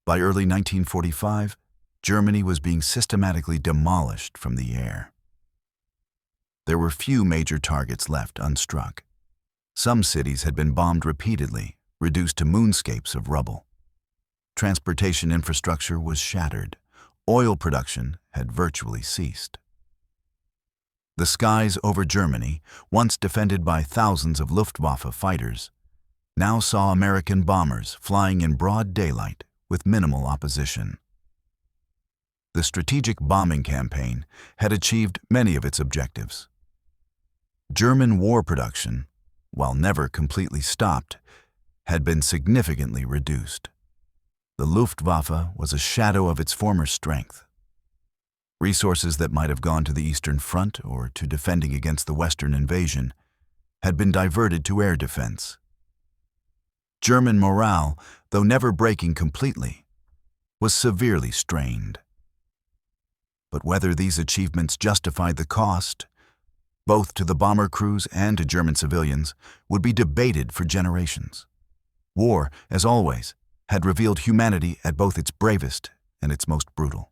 By early 1945, Germany was being systematically demolished from the air. There were few major targets left unstruck. Some cities had been bombed repeatedly, reduced to moonscapes of rubble. Transportation infrastructure was shattered. Oil production had virtually ceased. The skies over Germany, once defended by thousands of Luftwaffe fighters, now saw American bombers flying in broad daylight with minimal opposition. The strategic bombing campaign had achieved many of its objectives. German war production, while never completely stopped, had been significantly reduced. The Luftwaffe was a shadow of its former strength. Resources that might have gone to the Eastern Front or to defending against the Western invasion had been diverted to air defense. German morale, though never breaking completely, was severely strained. But whether these achievements justified the cost, both to the bomber crews and to German civilians, would be debated for generations. War, as always, had revealed humanity at both its bravest and its most brutal.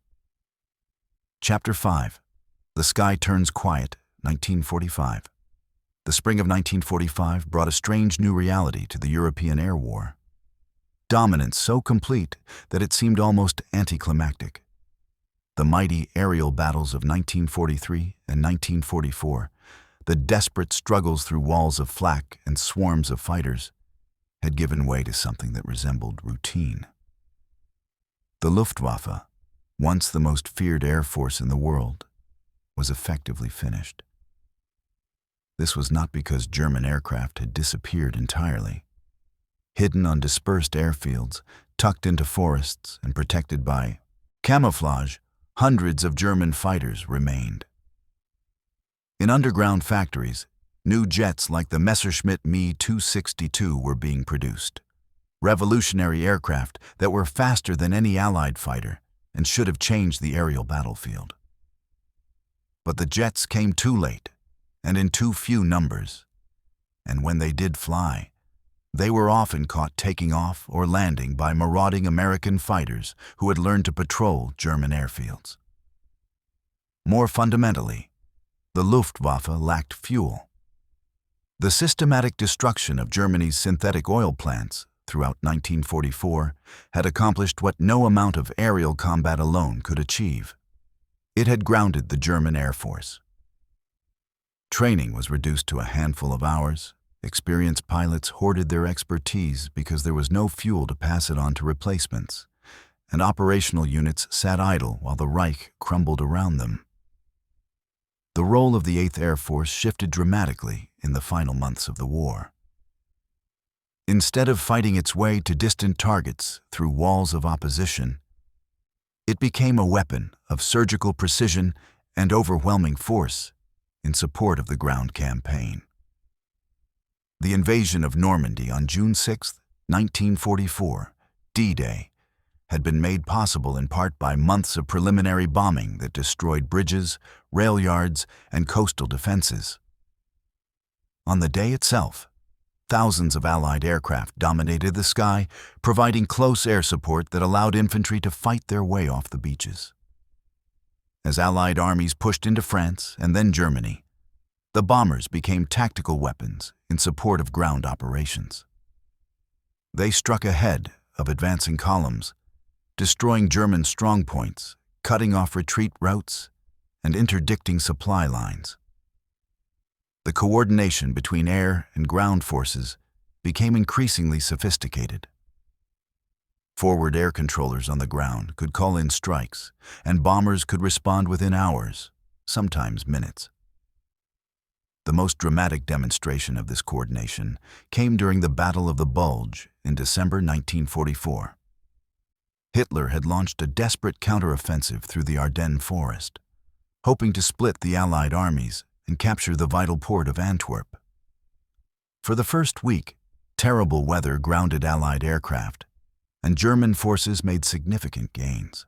Chapter 5. The Sky Turns Quiet, 1945. The spring of 1945 brought a strange new reality to the European Air War. Dominance so complete that it seemed almost anticlimactic. The mighty aerial battles of 1943 and 1944, the desperate struggles through walls of flak and swarms of fighters, had given way to something that resembled routine. The Luftwaffe, once the most feared air force in the world, was effectively finished. This was not because German aircraft had disappeared entirely. Hidden on dispersed airfields, tucked into forests and protected by camouflage, hundreds of German fighters remained. In underground factories, new jets like the Messerschmitt Me 262 were being produced. Revolutionary aircraft that were faster than any Allied fighter and should have changed the aerial battlefield. But the jets came too late and in too few numbers, and when they did fly, they were often caught taking off or landing by marauding American fighters who had learned to patrol German airfields. More fundamentally, the Luftwaffe lacked fuel. The systematic destruction of Germany's synthetic oil plants throughout 1944 had accomplished what no amount of aerial combat alone could achieve. It had grounded the German Air Force. Training was reduced to a handful of hours. Experienced pilots hoarded their expertise because there was no fuel to pass it on to replacements, and operational units sat idle while the Reich crumbled around them. The role of the 8th Air Force shifted dramatically in the final months of the war. Instead of fighting its way to distant targets through walls of opposition, it became a weapon of surgical precision and overwhelming force in support of the ground campaign. The invasion of Normandy on June 6, 1944, D-Day, had been made possible in part by months of preliminary bombing that destroyed bridges, rail yards, and coastal defenses. On the day itself, thousands of Allied aircraft dominated the sky, providing close air support that allowed infantry to fight their way off the beaches. As Allied armies pushed into France and then Germany, the bombers became tactical weapons in support of ground operations. They struck ahead of advancing columns, destroying German strongpoints, cutting off retreat routes, and interdicting supply lines. The coordination between air and ground forces became increasingly sophisticated. Forward air controllers on the ground could call in strikes, and bombers could respond within hours, sometimes minutes. The most dramatic demonstration of this coordination came during the Battle of the Bulge in December 1944. Hitler had launched a desperate counteroffensive through the Ardennes forest, hoping to split the Allied armies and capture the vital port of Antwerp. For the first week, terrible weather grounded Allied aircraft, and German forces made significant gains.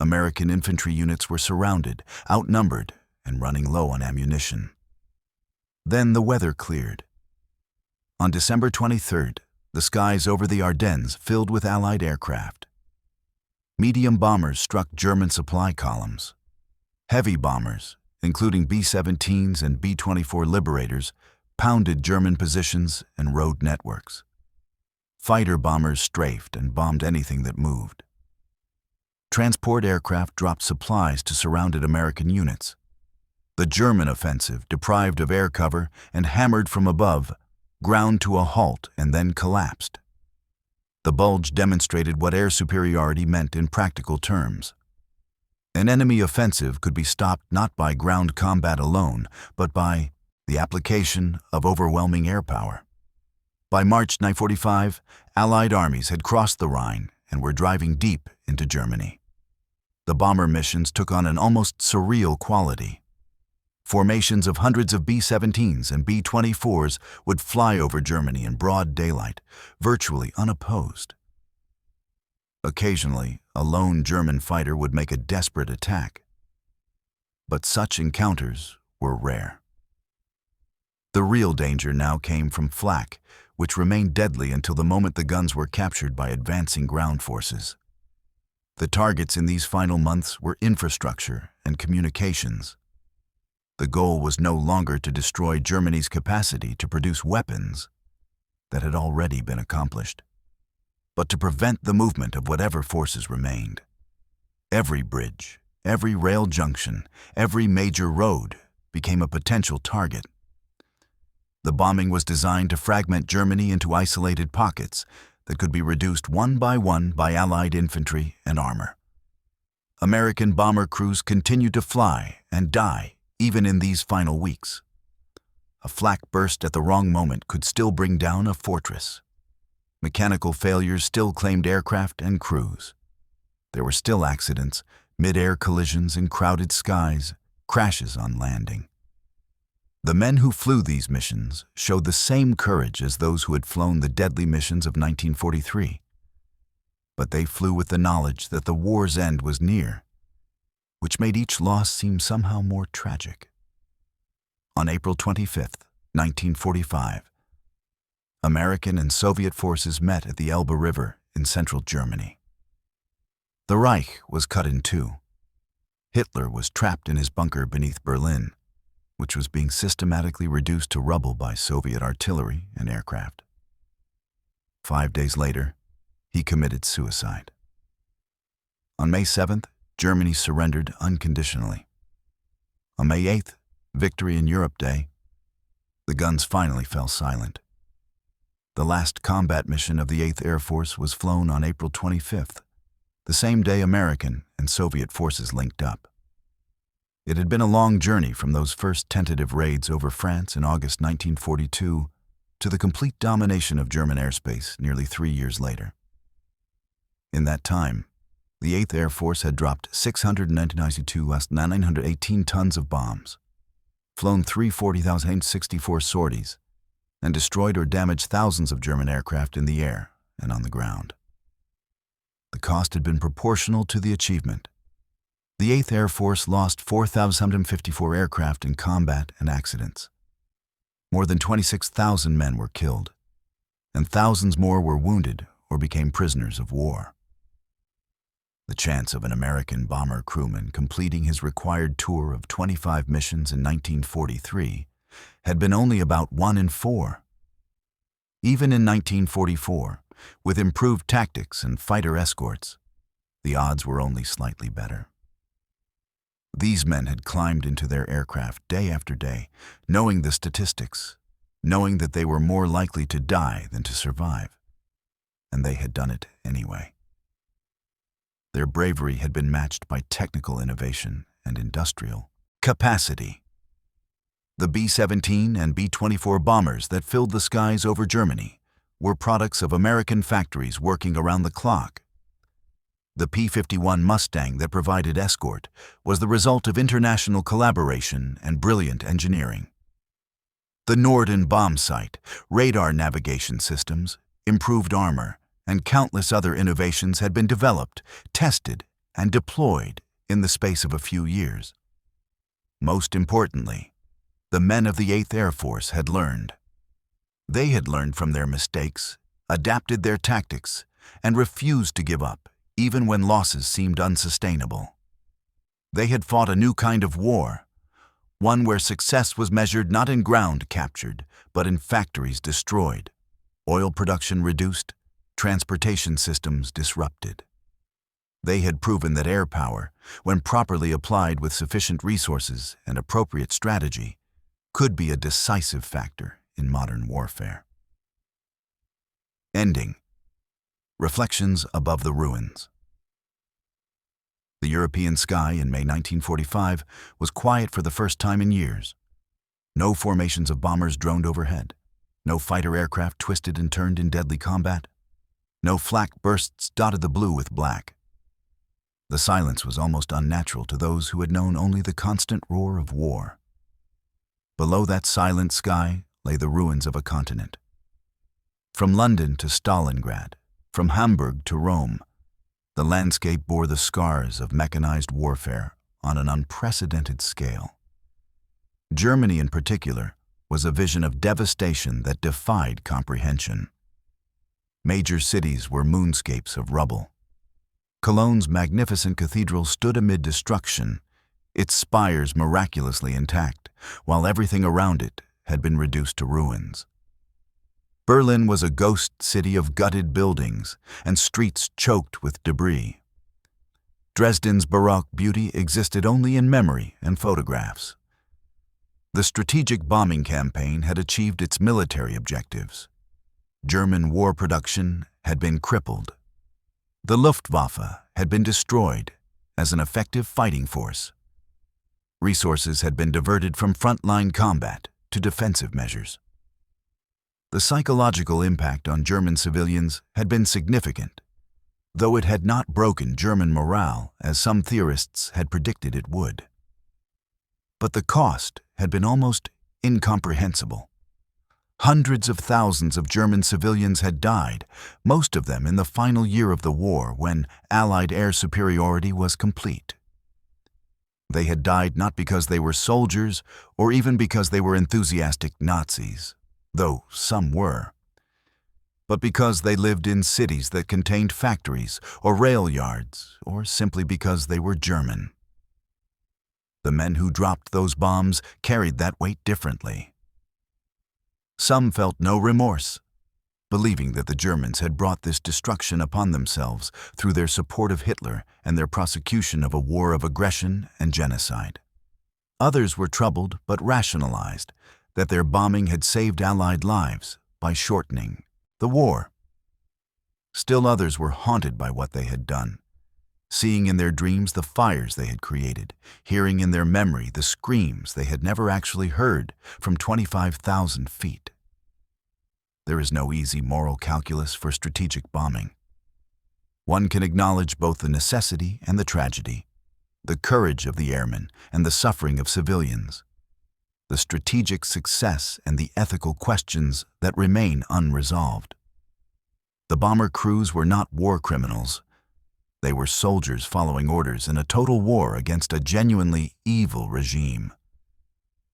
American infantry units were surrounded, outnumbered, and running low on ammunition. Then the weather cleared. On December 23rd, the skies over the Ardennes filled with Allied aircraft. Medium bombers struck German supply columns. Heavy bombers, including B-17s and B-24 Liberators, pounded German positions and road networks. Fighter bombers strafed and bombed anything that moved. Transport aircraft dropped supplies to surrounded American units. The German offensive, deprived of air cover and hammered from above, ground to a halt and then collapsed. The Bulge demonstrated what air superiority meant in practical terms. An enemy offensive could be stopped not by ground combat alone, but by the application of overwhelming air power. By March 1945, Allied armies had crossed the Rhine and were driving deep into Germany. The bomber missions took on an almost surreal quality. Formations of hundreds of B-17s and B-24s would fly over Germany in broad daylight, virtually unopposed. Occasionally, a lone German fighter would make a desperate attack. But such encounters were rare. The real danger now came from flak, which remained deadly until the moment the guns were captured by advancing ground forces. The targets in these final months were infrastructure and communications. The goal was no longer to destroy Germany's capacity to produce weapons that had already been accomplished, but to prevent the movement of whatever forces remained. Every bridge, every rail junction, every major road became a potential target. The bombing was designed to fragment Germany into isolated pockets that could be reduced one by Allied infantry and armor. American bomber crews continued to fly and die even in these final weeks. A flak burst at the wrong moment could still bring down a fortress. Mechanical failures still claimed aircraft and crews. There were still accidents, mid-air collisions in crowded skies, crashes on landing. The men who flew these missions showed the same courage as those who had flown the deadly missions of 1943. But they flew with the knowledge that the war's end was near, which made each loss seem somehow more tragic. On April 25, 1945, American and Soviet forces met at the Elbe River in central Germany. The Reich was cut in two. Hitler was trapped in his bunker beneath Berlin, which was being systematically reduced to rubble by Soviet artillery and aircraft. 5 days later, he committed suicide. On May 7th, Germany surrendered unconditionally. On May 8th, Victory in Europe Day, the guns finally fell silent. The last combat mission of the 8th Air Force was flown on April 25th, the same day American and Soviet forces linked up. It had been a long journey from those first tentative raids over France in August 1942 to the complete domination of German airspace nearly 3 years later. In that time, the 8th Air Force had dropped 692 less 918 tons of bombs, flown 340,064 sorties, and destroyed or damaged thousands of German aircraft in the air and on the ground. The cost had been proportional to the achievement. The 8th Air Force lost 4,754 aircraft in combat and accidents. More than 26,000 men were killed, and thousands more were wounded or became prisoners of war. The chance of an American bomber crewman completing his required tour of 25 missions in 1943 had been only about 1 in 4. Even in 1944, with improved tactics and fighter escorts, the odds were only slightly better. These men had climbed into their aircraft day after day, knowing the statistics, knowing that they were more likely to die than to survive, and they had done it anyway. Their bravery had been matched by technical innovation and industrial capacity. The B-17 and B-24 bombers that filled the skies over Germany were products of American factories working around the clock. The P-51 Mustang that provided escort was the result of international collaboration and brilliant engineering. The Norden bomb sight, radar navigation systems, improved armor, and countless other innovations had been developed, tested, and deployed in the space of a few years. Most importantly, the men of the 8th Air Force had learned. They had learned from their mistakes, adapted their tactics, and refused to give up, even when losses seemed unsustainable. They had fought a new kind of war, one where success was measured not in ground captured, but in factories destroyed, oil production reduced, transportation systems disrupted. They had proven that air power, when properly applied with sufficient resources and appropriate strategy, could be a decisive factor in modern warfare. Ending. Reflections above the ruins. The European sky in May 1945 was quiet for the first time in years. No formations of bombers droned overhead. No fighter aircraft twisted and turned in deadly combat. No flak bursts dotted the blue with black. The silence was almost unnatural to those who had known only the constant roar of war. Below that silent sky lay the ruins of a continent. From London to Stalingrad, from Hamburg to Rome, the landscape bore the scars of mechanized warfare on an unprecedented scale. Germany in particular was a vision of devastation that defied comprehension. Major cities were moonscapes of rubble. Cologne's magnificent cathedral stood amid destruction, its spires miraculously intact, while everything around it had been reduced to ruins. Berlin was a ghost city of gutted buildings and streets choked with debris. Dresden's Baroque beauty existed only in memory and photographs. The strategic bombing campaign had achieved its military objectives. German war production had been crippled. The Luftwaffe had been destroyed as an effective fighting force. Resources had been diverted from frontline combat to defensive measures. The psychological impact on German civilians had been significant, though it had not broken German morale as some theorists had predicted it would. But the cost had been almost incomprehensible. Hundreds of thousands of German civilians had died, most of them in the final year of the war when Allied air superiority was complete. They had died not because they were soldiers or even because they were enthusiastic Nazis, though some were, but because they lived in cities that contained factories or rail yards, or simply because they were German. The men who dropped those bombs carried that weight differently. Some felt no remorse, believing that the Germans had brought this destruction upon themselves through their support of Hitler and their prosecution of a war of aggression and genocide. Others were troubled but rationalized that their bombing had saved Allied lives by shortening the war. Still others were haunted by what they had done, seeing in their dreams the fires they had created, hearing in their memory the screams they had never actually heard from 25,000 feet. There is no easy moral calculus for strategic bombing. One can acknowledge both the necessity and the tragedy, the courage of the airmen and the suffering of civilians, the strategic success and the ethical questions that remain unresolved. The bomber crews were not war criminals. They were soldiers following orders in a total war against a genuinely evil regime.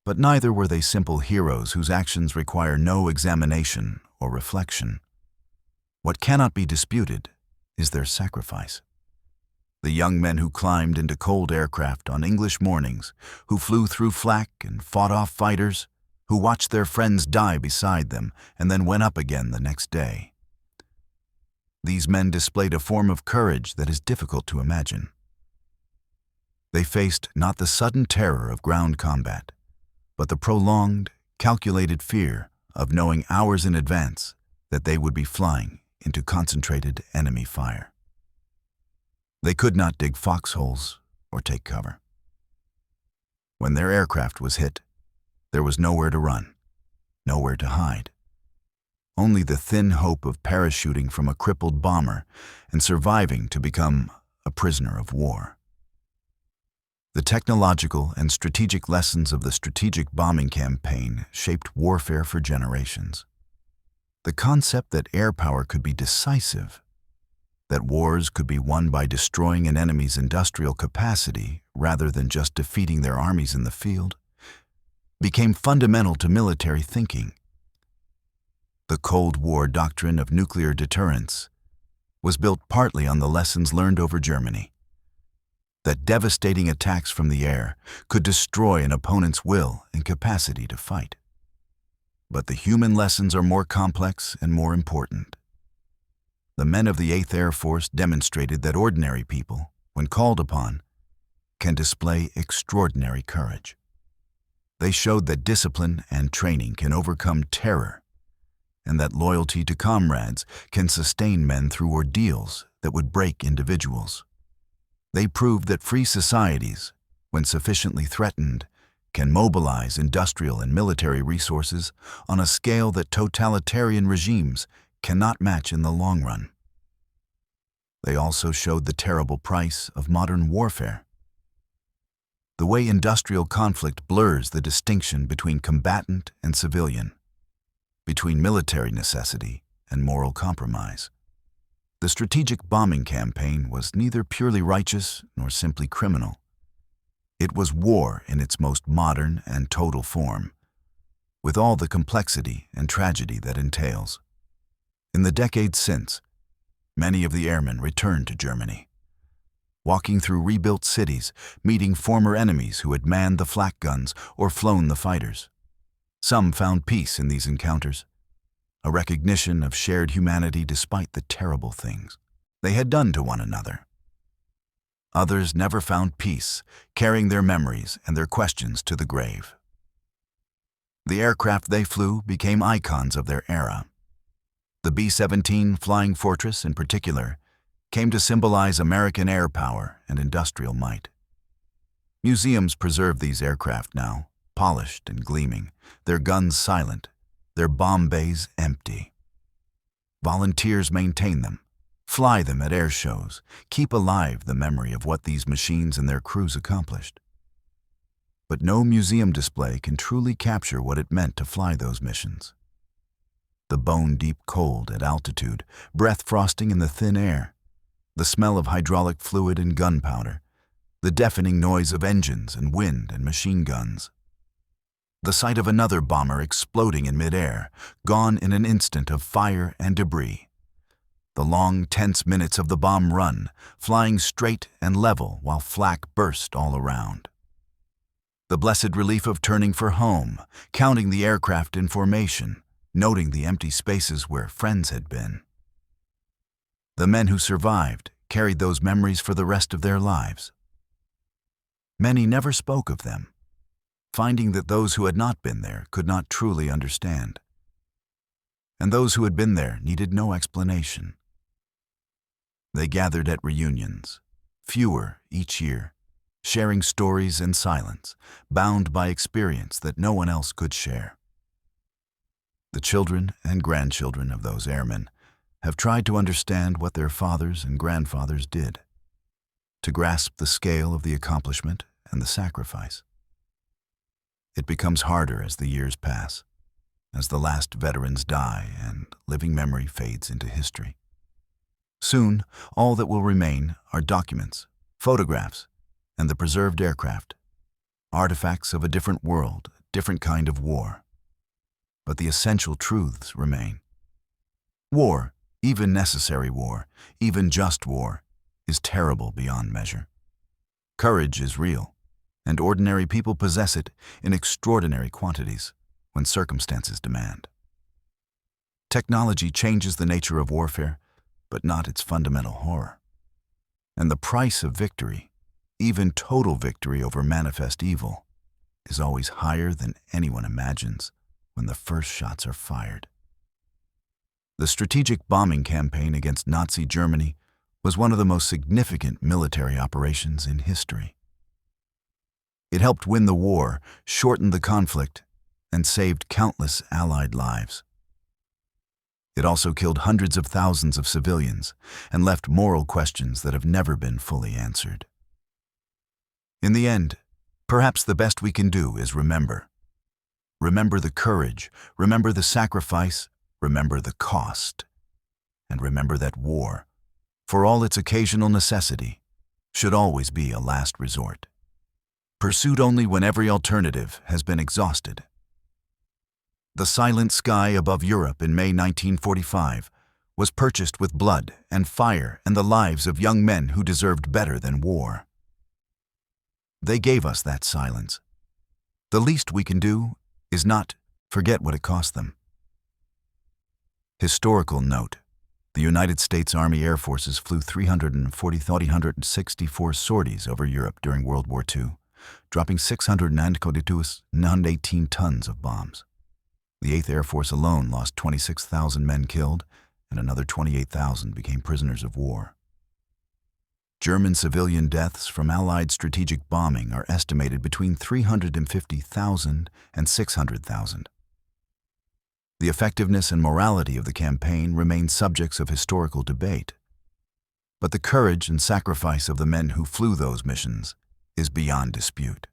But neither were they simple heroes whose actions require no examination or reflection. What cannot be disputed is their sacrifice. The young men who climbed into cold aircraft on English mornings, who flew through flak and fought off fighters, who watched their friends die beside them and then went up again the next day. These men displayed a form of courage that is difficult to imagine. They faced not the sudden terror of ground combat, but the prolonged, calculated fear of knowing hours in advance that they would be flying into concentrated enemy fire. They could not dig foxholes or take cover. When their aircraft was hit, there was nowhere to run, nowhere to hide. Only the thin hope of parachuting from a crippled bomber and surviving to become a prisoner of war. The technological and strategic lessons of the strategic bombing campaign shaped warfare for generations. The concept that air power could be decisive, that wars could be won by destroying an enemy's industrial capacity rather than just defeating their armies in the field, became fundamental to military thinking. The Cold War doctrine of nuclear deterrence was built partly on the lessons learned over Germany, that devastating attacks from the air could destroy an opponent's will and capacity to fight. But the human lessons are more complex and more important. The men of the 8th Air Force demonstrated that ordinary people, when called upon, can display extraordinary courage. They showed that discipline and training can overcome terror, and that loyalty to comrades can sustain men through ordeals that would break individuals. They proved that free societies, when sufficiently threatened, can mobilize industrial and military resources on a scale that totalitarian regimes cannot match in the long run. They also showed the terrible price of modern warfare. The way industrial conflict blurs the distinction between combatant and civilian, between military necessity and moral compromise. The strategic bombing campaign was neither purely righteous nor simply criminal. It was war in its most modern and total form, with all the complexity and tragedy that entails. In the decades since, many of the airmen returned to Germany, walking through rebuilt cities, meeting former enemies who had manned the flak guns or flown the fighters. Some found peace in these encounters, a recognition of shared humanity despite the terrible things they had done to one another. Others never found peace, carrying their memories and their questions to the grave. The aircraft they flew became icons of their era. The B-17 Flying Fortress, in particular, came to symbolize American air power and industrial might. Museums preserve these aircraft now, polished and gleaming, their guns silent, their bomb bays empty. Volunteers maintain them, fly them at air shows, keep alive the memory of what these machines and their crews accomplished. But no museum display can truly capture what it meant to fly those missions. The bone-deep cold at altitude, breath frosting in the thin air, the smell of hydraulic fluid and gunpowder, the deafening noise of engines and wind and machine guns. The sight of another bomber exploding in midair, gone in an instant of fire and debris. The long, tense minutes of the bomb run, flying straight and level while flak burst all around. The blessed relief of turning for home, counting the aircraft in formation, noting the empty spaces where friends had been. The men who survived carried those memories for the rest of their lives. Many never spoke of them, finding that those who had not been there could not truly understand. And those who had been there needed no explanation. They gathered at reunions, fewer each year, sharing stories in silence, bound by experience that no one else could share. The children and grandchildren of those airmen have tried to understand what their fathers and grandfathers did, to grasp the scale of the accomplishment and the sacrifice. It becomes harder as the years pass, as the last veterans die and living memory fades into history. Soon, all that will remain are documents, photographs, and the preserved aircraft, artifacts of a different world, a different kind of war. But the essential truths remain. War, even necessary war, even just war, is terrible beyond measure. Courage is real, and ordinary people possess it in extraordinary quantities when circumstances demand. Technology changes the nature of warfare, but not its fundamental horror. And the price of victory, even total victory over manifest evil, is always higher than anyone imagines when the first shots are fired. The strategic bombing campaign against Nazi Germany was one of the most significant military operations in history. It helped win the war, shortened the conflict, and saved countless Allied lives. It also killed hundreds of thousands of civilians and left moral questions that have never been fully answered. In the end, perhaps the best we can do is remember. Remember the courage, remember the sacrifice, remember the cost, and remember that war, for all its occasional necessity, should always be a last resort, pursued only when every alternative has been exhausted. The silent sky above Europe in May 1945 was purchased with blood and fire and the lives of young men who deserved better than war. They gave us that silence. The least we can do is not forget what it cost them. Historical note: the United States Army Air Forces flew 364 sorties over Europe during World War II, dropping 618 tons of bombs. The 8th Air Force alone lost 26,000 men killed, and another 28,000 became prisoners of war. German civilian deaths from Allied strategic bombing are estimated between 350,000 and 600,000. The effectiveness and morality of the campaign remain subjects of historical debate, but the courage and sacrifice of the men who flew those missions is beyond dispute.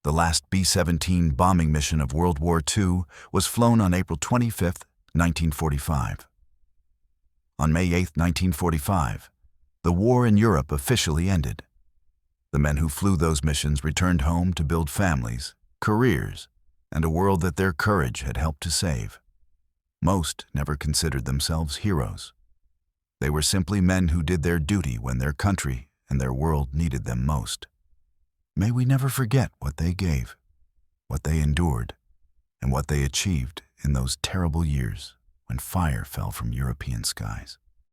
The last B-17 bombing mission of World War II was flown on April 25, 1945. On May 8, 1945, the war in Europe officially ended. The men who flew those missions returned home to build families, careers, and a world that their courage had helped to save. Most never considered themselves heroes. They were simply men who did their duty when their country and their world needed them most. May we never forget what they gave, what they endured, and what they achieved in those terrible years when fire fell from European skies.